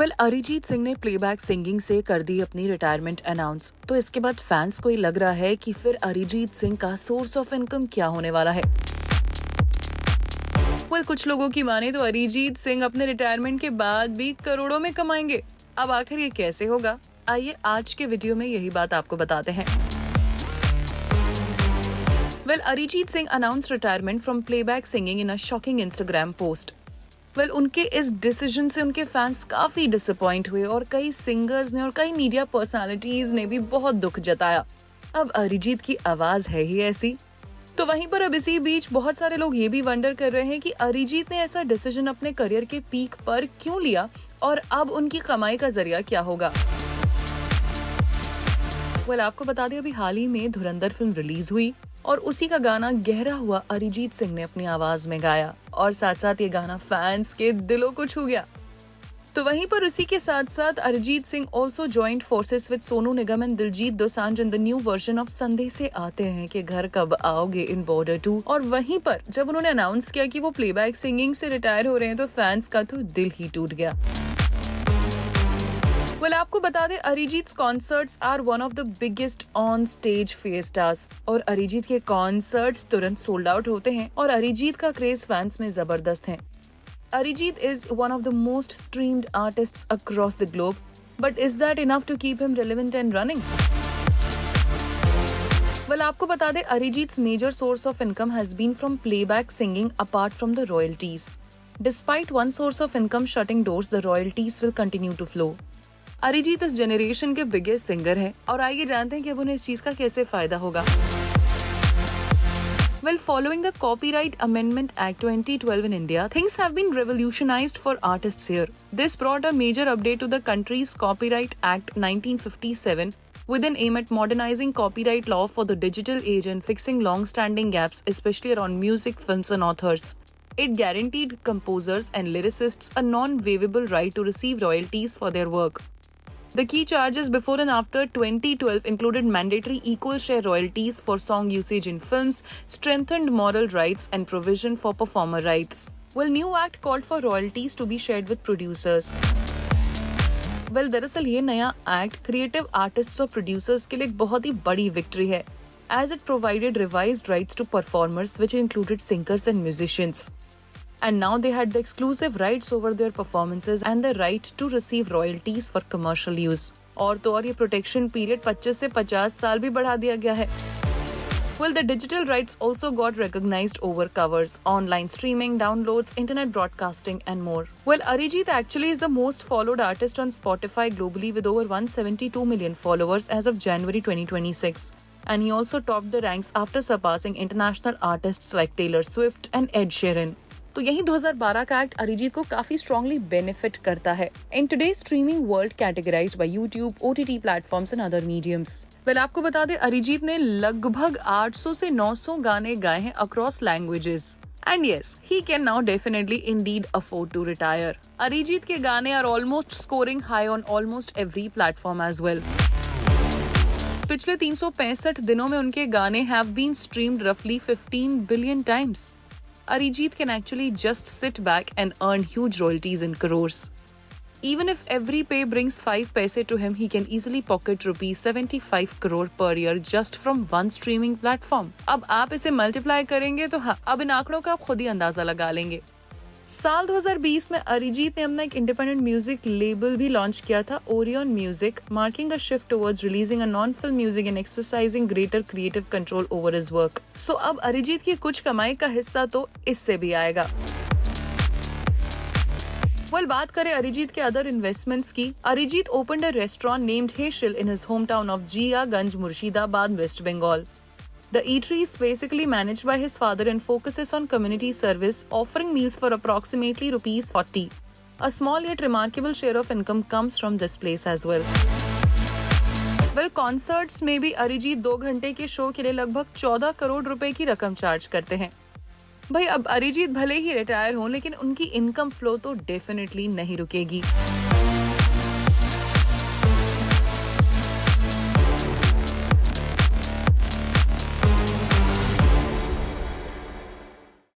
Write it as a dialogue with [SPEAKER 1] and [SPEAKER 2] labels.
[SPEAKER 1] अरिजीत सिंह ने playback singing से कर दी अपनी रिटायरमेंट अनाउंस। तो इसके बाद फैंस को ये लग रहा है कि फिर अरिजीत सिंह का सोर्स ऑफ इनकम क्या होने वाला है। कुछ लोगों की माने तो अरिजीत सिंह अपने रिटायरमेंट के बाद भी करोड़ों में कमाएंगे। अब आखिर ये कैसे होगा, आइए आज के वीडियो में यही बात आपको बताते हैं। Arijit Singh announced retirement from playback singing in a shocking Instagram post. उनके इस डिसीजन से उनके फैंस काफी डिसअपॉइंट हुए और कई सिंगर्स ने और कई मीडिया पर्सनालिटीज ने भी बहुत दुख जताया। अब अरिजीत की आवाज है ही ऐसी। तो वहीं पर अब इसी बीच बहुत सारे लोग ये भी वंडर कर रहे हैं कि अरिजीत ने ऐसा डिसीजन अपने करियर के पीक पर क्यों लिया और अब उनकी कमाई का जरिया क्या होगा। आपको बता दें, अभी हाल ही में धुरंधर फिल्म रिलीज हुई और उसी का गाना गहरा हुआ अरिजीत सिंह ने अपनी आवाज में गाया और साथ साथ ये गाना फैंस के दिलों को छू गया। तो वहीं पर उसी के साथ साथ Arijit Singh also joint forces with Sonu Nigam and Diljit Dosanjh in the new version of संदेह से आते हैं कि घर कब आओगे इन बॉर्डर 2। और वहीं पर जब उन्होंने अनाउंस किया कि वो प्लेबैक सिंगिंग से रिटायर हो रहे हैं तो फैंस का तो दिल ही टूट गया। आपको बता दें, Arijit concerts are one of the biggest on stage fiestas और अरिजीत के कॉन्सर्ट्स तुरंत सोल्ड आउट होते हैं और अरिजीत का क्रेज फैंस में जबरदस्त है। Arijit is one of the most streamed artists across the globe, but is that enough to keep him relevant and running? आपको बता दें, Arijit's major source of income has been from playback singing apart from the royalties. Despite one source of income shutting doors, the royalties will continue to flow. Arijit इस generation के biggest singer हैं और आइए जानते हैं कि अब उन्हें इस चीज का कैसे फायदा होगा। Following the Copyright Amendment Act 2012 in India, things have been revolutionized for artists here. This brought a major update to the country's Copyright Act 1957 with an aim at modernizing copyright law for the digital age and fixing long-standing gaps, especially around music, films and authors. It guaranteed composers and lyricists a non-waivable right to receive royalties for their work. The key charges before and after 2012 included mandatory equal share royalties for song usage in films, strengthened moral rights and provision for performer rights. New act called for royalties to be shared with producers. दरअसल ये नया act creative artists और producers के लिए एक बहुत ही बड़ी victory है, as it provided revised rights to performers which included singers and musicians. And now they had the exclusive rights over their performances and the right to receive royalties for commercial use. और तो और ये protection period 25 से 50 साल भी बढ़ा दिया गया है। The digital rights also got recognized over covers, online streaming, downloads, internet broadcasting and more. Arijit actually is the most followed artist on Spotify globally with over 172 million followers as of January 2026. And he also topped the ranks after surpassing international artists like Taylor Swift and Ed Sheeran. तो यही 2012 का act Arijit को काफी strongly benefit करता है in today streaming world categorized by YouTube, OTT platforms and other mediums. आपको बता दें, अरिजीत ने लगभग 800 से 900 गाने गाए हैं across languages. And yes, he can now definitely indeed afford to retire. Arijit के गाने are almost scoring high on almost every platform as well. पिछले 365 दिनों में उनके गाने हैव बीन स्ट्रीम्ड रफली 15 billion times. Arijit can actually just sit back and earn huge royalties in crores. Even if every pay brings 5 paise to him, he can easily pocket rupees 75 crore per year just from one streaming platform. अब आप इसे multiply करेंगे तो हाँ, अब इन आंकड़ों का आप खुद ही अंदाजा लगा लेंगे। साल 2020 में अरिजीत ने अपना एक इंडिपेंडेंट म्यूजिक लेबल भी लॉन्च किया था, Oriyon music, marking a shift towards releasing a non-film music and exercising greater creative control over his work. So अब अरिजीत की कुछ कमाई का हिस्सा तो इससे भी आएगा। बात करें अरिजीत के अदर इन्वेस्टमेंट्स की। Arijit opened a restaurant named Heshil in his home town of Jiaganj, Murshidabad, West Bengal. The eatery is basically managed by his father and focuses on community service, offering meals for approximately ₹40. A small yet remarkable share of income comes from this place as well. Concerts में भी अरिजीत 2 घंटे के show के लिए लगभग 14 करोड़ रुपए की रकम चार्ज करते हैं। अब अरिजीत भले ही रिटायर हों, लेकिन उनकी इनकम फ्लो तो डेफिनेटली नहीं रुकेगी।